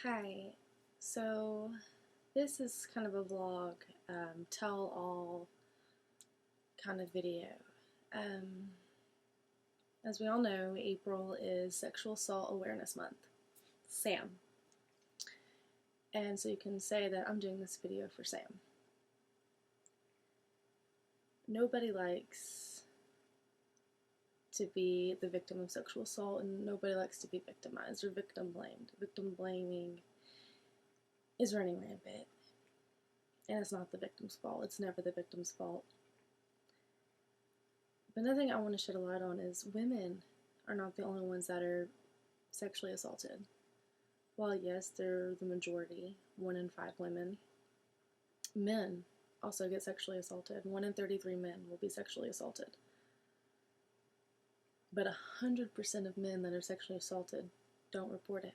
Hi, so this is kind of a vlog, tell all kind of video. Um, as we all know, April is Sexual Assault Awareness Month, SAAM. And so you can say that I'm doing this video for SAAM. Nobody likes to be the victim of sexual assault, and nobody likes to be victimized or victim blamed. Victim blaming is running rampant. And it's not the victim's fault. It's never the victim's fault. But another thing I want to shed a light on is women are not the only ones that are sexually assaulted. While yes, they're the majority, 1 in 5 women, men also get sexually assaulted. 1 in 33 men will be sexually assaulted. But 100% of men that are sexually assaulted don't report it.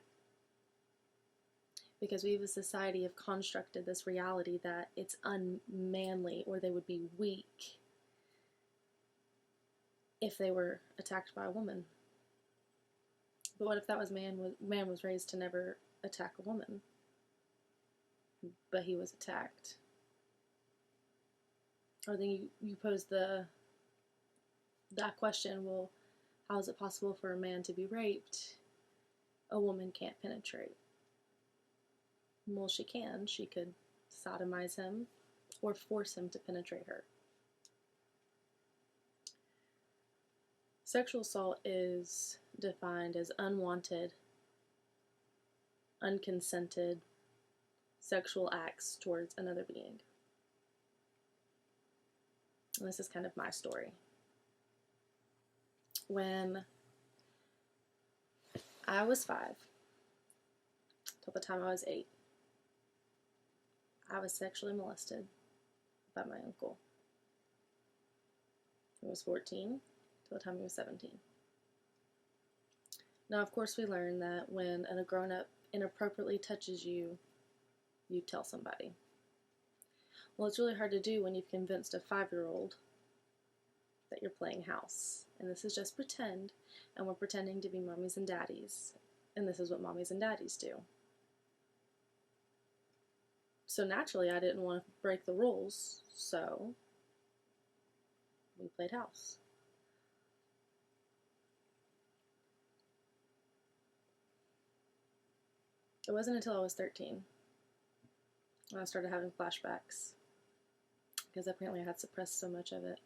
Because we as a society have constructed this reality that it's unmanly or they would be weak if they were attacked by a woman. But what if that was man was raised to never attack a woman, but he was attacked? Or then you pose that question, well, how is it possible for a man to be raped? A woman can't penetrate. Well, she can. She could sodomize him or force him to penetrate her. Sexual assault is defined as unwanted, unconsented sexual acts towards another being. And this is kind of my story. When I was 5, till the time I was 8, I was sexually molested by my uncle. He was 14 till the time he was 17. Now, of course, we learned that when a grown-up inappropriately touches you, you tell somebody. Well, it's really hard to do when you've convinced a 5-year-old that you're playing house. And this is just pretend, and we're pretending to be mommies and daddies. And this is what mommies and daddies do. So naturally, I didn't want to break the rules, so we played house. It wasn't until I was 13 when I started having flashbacks, because apparently I had suppressed so much of it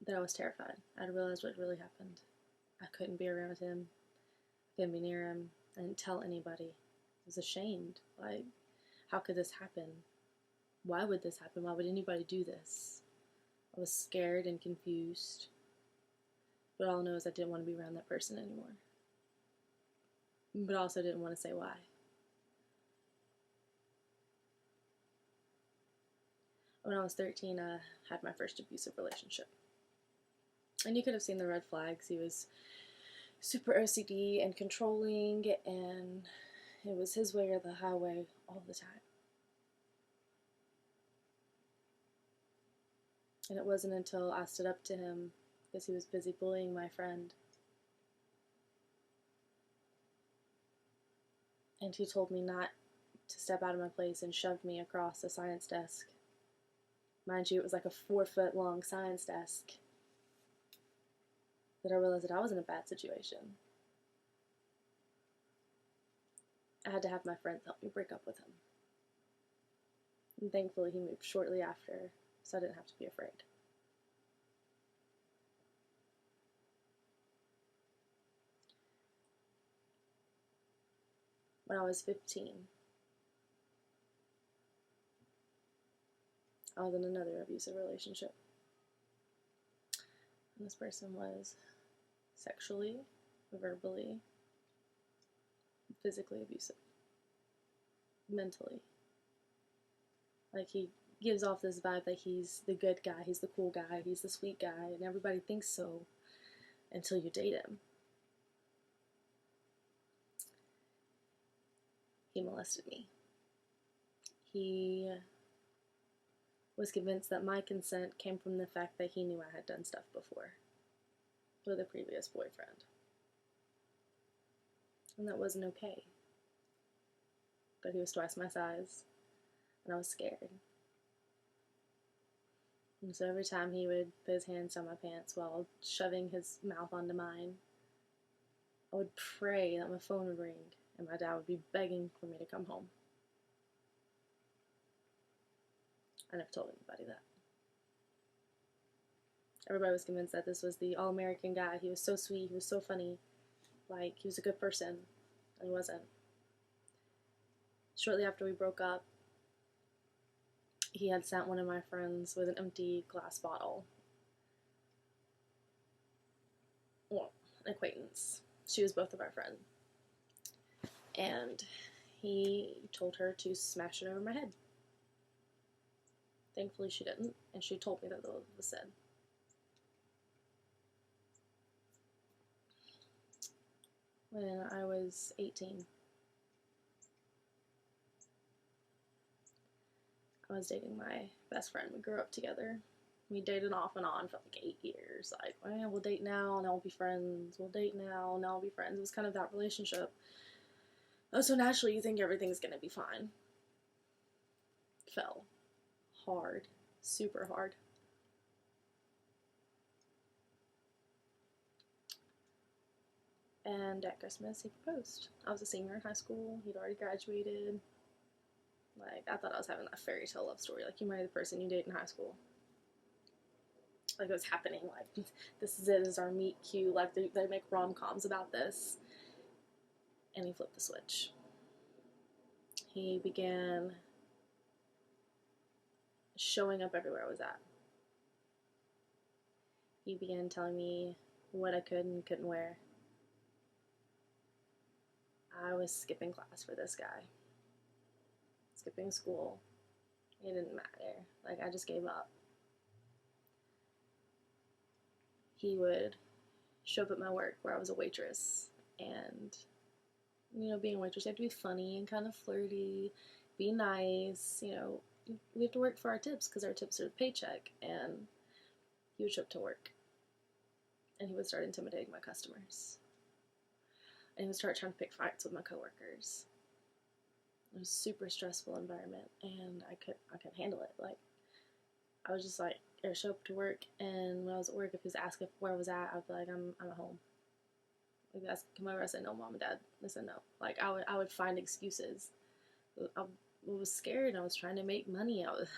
that I was terrified. I realized what really happened. I couldn't be around him. I couldn't be near him. I didn't tell anybody. I was ashamed. Like, how could this happen? Why would this happen? Why would anybody do this? I was scared and confused. But all I know is I didn't want to be around that person anymore. But I also didn't want to say why. When I was 13, I had my first abusive relationship. And you could have seen the red flags. He was super OCD and controlling, and it was his way or the highway all the time. And it wasn't until I stood up to him because he was busy bullying my friend, and he told me not to step out of my place and shoved me across the science desk. Mind you, it was like a 4-foot long science desk. That I realized that I was in a bad situation. I had to have my friends help me break up with him. And thankfully he moved shortly after, so I didn't have to be afraid. When I was 15, I was in another abusive relationship. And this person was sexually, verbally, physically abusive. Mentally. Like, he gives off this vibe that he's the good guy, he's the cool guy, he's the sweet guy, and everybody thinks so until you date him. He molested me. He was convinced that my consent came from the fact that he knew I had done stuff before with a previous boyfriend. and that wasn't okay. But he was twice my size, and I was scared. And so every time he would put his hands down my pants while shoving his mouth onto mine, I would pray that my phone would ring and my dad would be begging for me to come home. I never told anybody that. Everybody was convinced that this was the all-American guy. He was so sweet, he was so funny, like he was a good person, and he wasn't. Shortly after we broke up, he had sent one of my friends with an empty glass bottle. Well, an acquaintance. She was both of our friends. And he told her to smash it over my head. Thankfully she didn't, and she told me that it was said. When I was 18, I was dating my best friend. We grew up together. We dated off and on for like 8 years. Like, well, we'll date now, and we'll be friends. We'll date now, and we'll be friends. It was kind of that relationship. So naturally, you think everything's gonna be fine. Fell. Hard. Super hard. And at Christmas, he proposed. I was a senior in high school. He'd already graduated. Like, I thought I was having that fairy tale love story. Like, you marry the person you date in high school. Like, it was happening. Like, this is it. This is our meet cute. Like, they make rom-coms about this. And he flipped the switch. He began showing up everywhere I was at. He began telling me what I could and couldn't wear. I was skipping class for this guy. Skipping school. It didn't matter. Like, I just gave up. He would show up at my work where I was a waitress, and, you know, being a waitress, you have to be funny and kind of flirty, be nice, you know, we have to work for our tips, because our tips are the paycheck, and he would show up to work, and he would start intimidating my customers, and he would start trying to pick fights with my coworkers. It was a super stressful environment, and I couldn't handle it. Like, I was just like, I show up to work, and when I was at work, if he was asking where I was at, I'd be like, I'm at home. Like, that's come over, I said, no, Mom and Dad. I said no. Like, I would find excuses. I was scared. I was trying to make money. I was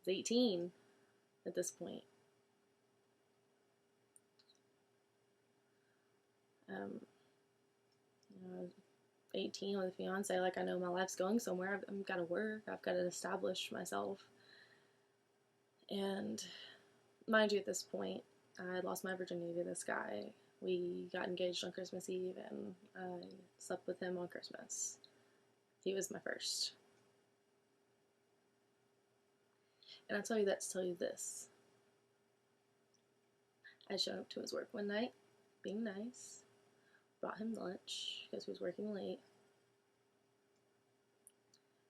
18 at this point. You know, 18 with a fiance. Like, I know my life's going somewhere. I've got to work. I've got to establish myself. And mind you, at this point, I had lost my virginity to this guy. We got engaged on Christmas Eve, and I slept with him on Christmas. He was my first. And I tell you that to tell you this. I showed up to his work one night, being nice, brought him lunch, because he was working late.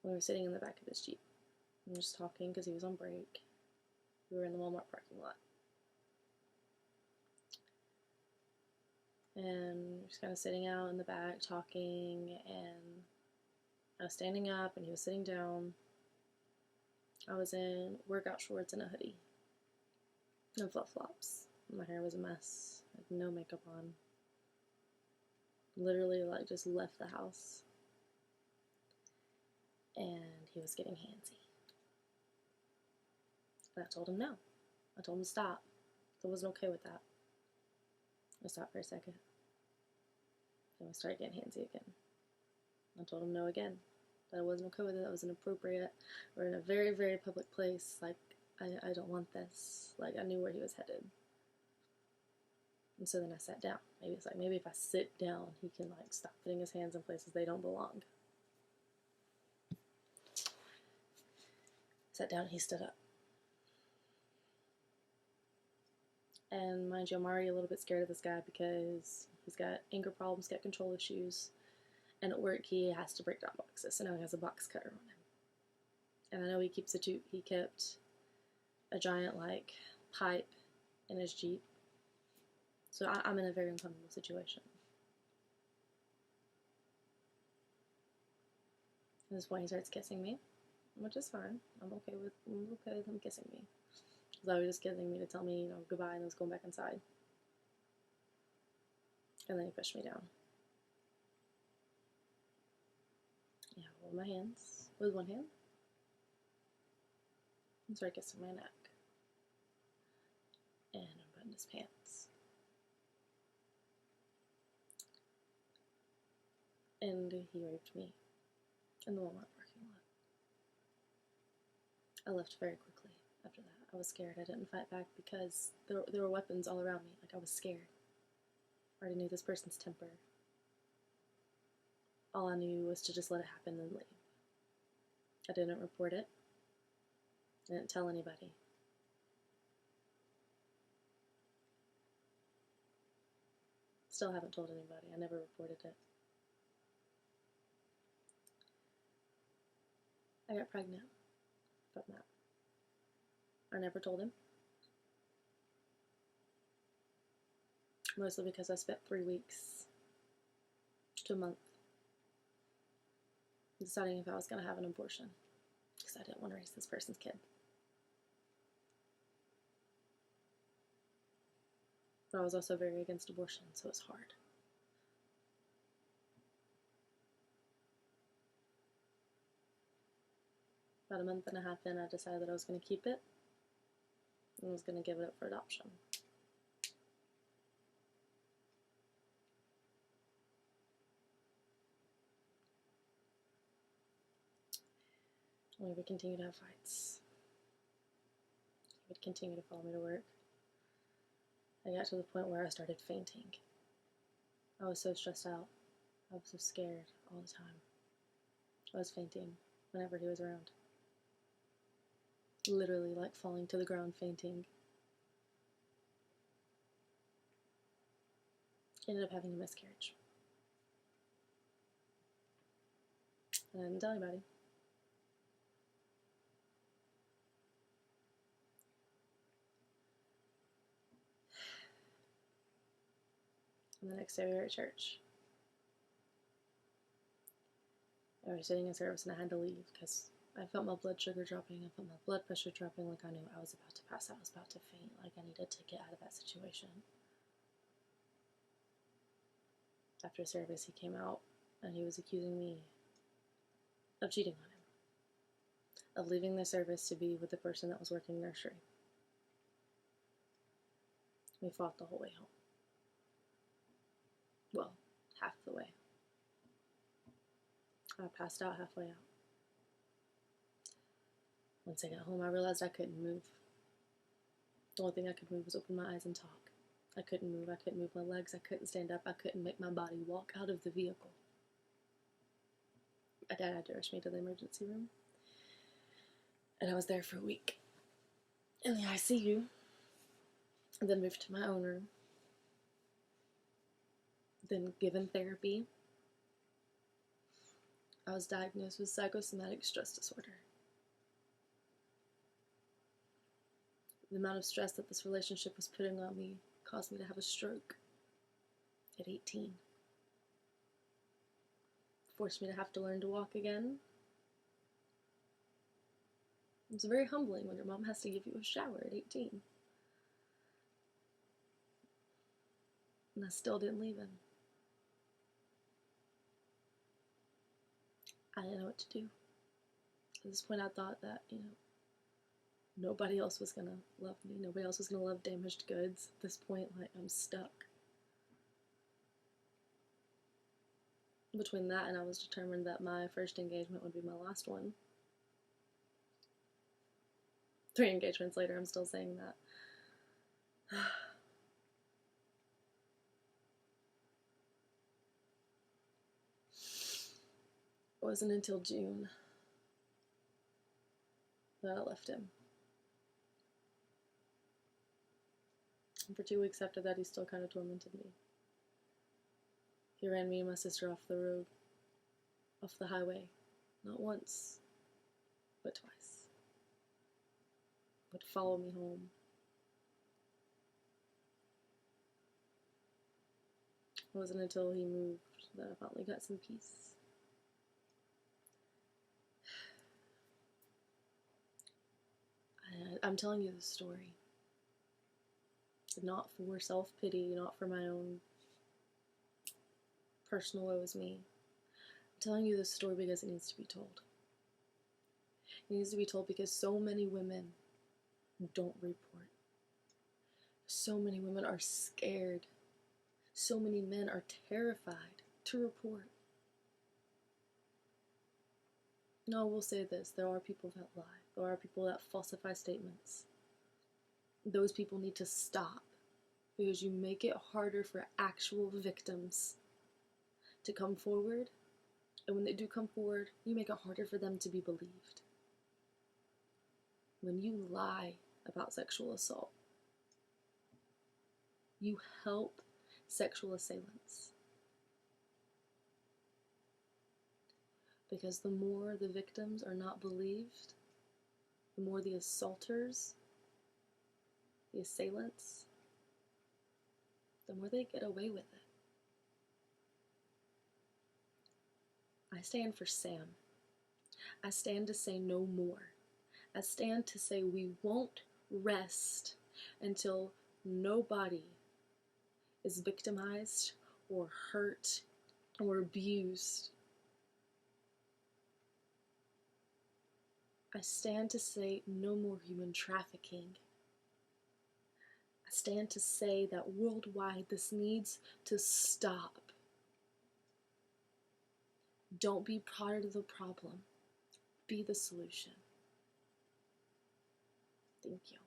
We were sitting in the back of his Jeep. We were just talking because he was on break. We were in the Walmart parking lot. And just kind of sitting out in the back talking, and I was standing up and he was sitting down. I was in workout shorts and a hoodie and flip-flops. My hair was a mess. I had no makeup on. Literally, like, just left the house. And he was getting handsy. And I told him no. I told him to stop. I wasn't okay with that. I stopped for a second. Then we started getting handsy again. I told him no again. That I wasn't okay with it. That was inappropriate. We're in a very, very public place. Like, I don't want this. Like, I knew where he was headed. And so then I sat down. Maybe if I sit down, he can, like, stop putting his hands in places they don't belong. Sat down and he stood up. And mind you, I'm already a little bit scared of this guy because he's got anger problems, got control issues. And at work, he has to break down boxes. So now he has a box cutter on him. And I know he keeps he kept a giant, like, pipe in his Jeep. So I'm in a very uncomfortable situation. At this point, he starts kissing me, which is fine. I'm okay with him kissing me. Because I was just kissing me to tell me, goodbye, and I was going back inside. And then he pushed me down. Yeah, hold my hands with one hand. And started kissing my neck. And unbuttoned his pants. And he raped me in the Walmart parking lot. I left very quickly after that. I was scared. I didn't fight back because there were weapons all around me. Like, I was scared. I already knew this person's temper. All I knew was to just let it happen and leave. I didn't report it. I didn't tell anybody. Still haven't told anybody. I never reported it. I got pregnant from that. I never told him. Mostly because I spent 3 weeks to a month deciding if I was going to have an abortion. Because I didn't want to raise this person's kid. But I was also very against abortion, so it's hard. About a month and a half in, I decided that I was going to keep it and was going to give it up for adoption. We would continue to have fights. He would continue to follow me to work. I got to the point where I started fainting. I was so stressed out. I was so scared all the time. I was fainting whenever he was around. Literally, like, falling to the ground, fainting. Ended up having a miscarriage. And I didn't tell anybody. And the next day we were at church. I was sitting in service and I had to leave because I felt my blood sugar dropping. I felt my blood pressure dropping. Like, I knew I was about to pass out. I was about to faint. Like, I needed to get out of that situation. After service, he came out and he was accusing me of cheating on him, of leaving the service to be with the person that was working nursery. We fought the whole way home. Well, half the way. I passed out halfway out. Once I got home, I realized I couldn't move. The only thing I could move was open my eyes and talk. I couldn't move. I couldn't move my legs. I couldn't stand up. I couldn't make my body walk out of the vehicle. My dad had to rush me to the emergency room. And I was there for a week in the ICU. And then moved to my own room. Then given therapy. I was diagnosed with psychosomatic stress disorder. The amount of stress that this relationship was putting on me caused me to have a stroke at 18. Forced me to have to learn to walk again. It's very humbling when your mom has to give you a shower at 18. And I still didn't leave him. I didn't know what to do. At this point, I thought that, nobody else was gonna love me. Nobody else was gonna love damaged goods. At this point, like, I'm stuck. Between that and I was determined that my first engagement would be my last one. 3 engagements later, I'm still saying that. It wasn't until June that I left him. And for 2 weeks after that, he still kind of tormented me. He ran me and my sister off the road, off the highway, not once, but twice. Would follow me home. It wasn't until he moved that I finally got some peace. I'm telling you this story. Not for self-pity, not for my own personal woe is me. I'm telling you this story because it needs to be told. It needs to be told because so many women don't report. So many women are scared. So many men are terrified to report. No, we'll say this. There are people that lie. There are people that falsify statements. Those people need to stop because you make it harder for actual victims to come forward. And when they do come forward, you make it harder for them to be believed. When you lie about sexual assault, you help sexual assailants. Because the more the victims are not believed, the more the assaulters, the assailants, the more they get away with it. I stand for SAAM. I stand to say no more. I stand to say we won't rest until nobody is victimized or hurt or abused. I stand to say no more human trafficking. I stand to say that worldwide this needs to stop. Don't be part of the problem. Be the solution. Thank you.